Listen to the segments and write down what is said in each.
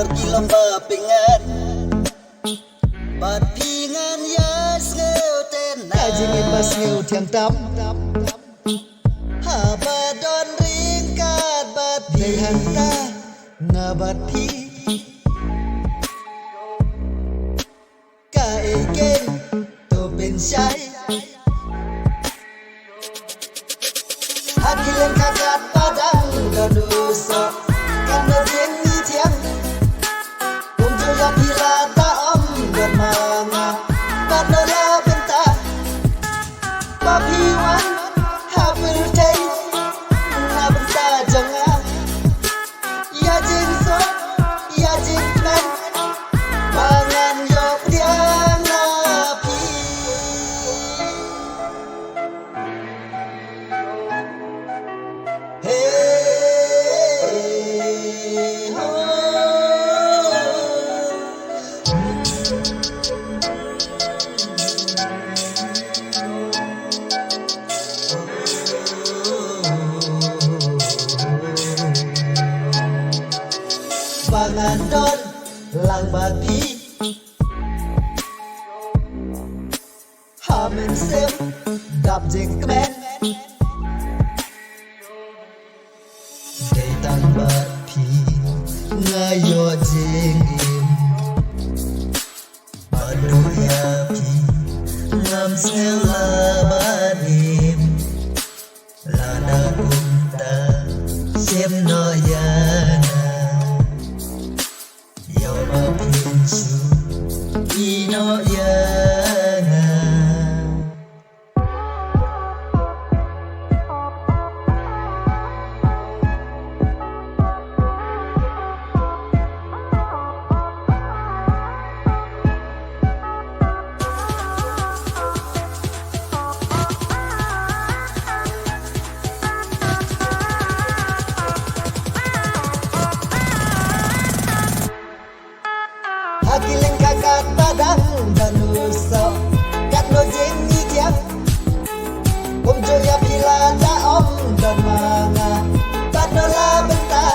pergi lomba pingan bạt pingan yes ngeu ten Kaji ngibas ngeu tiang tam ha ba don ring kat bạt Day hanta ngabat pi ka egen to ben shai hakilen kakat padang danusa karena jengi tiang unjo ya pila ta om bermanga padala benta papiwan haber tay na benta janga ya jing so ya jing man mangan yo priang api hey ho Pangan don lang bati Hamen sem đạp jing kmen Day tan bat pi ngayo jing im Badu ya pi ngam sel labarim Lana unta sem no yana Yo ma pinsu ino yana Hakiling kakat padang danusa kat no jengi tiang Umjo ya pila ta om dan manga Padala benta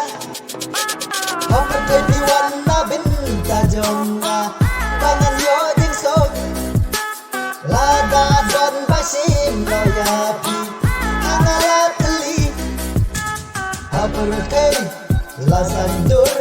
Hong pertay piwan na benta jonga Pangan yo jing sok Lada don basim no yapi Hangalat teli Hapertay lasandur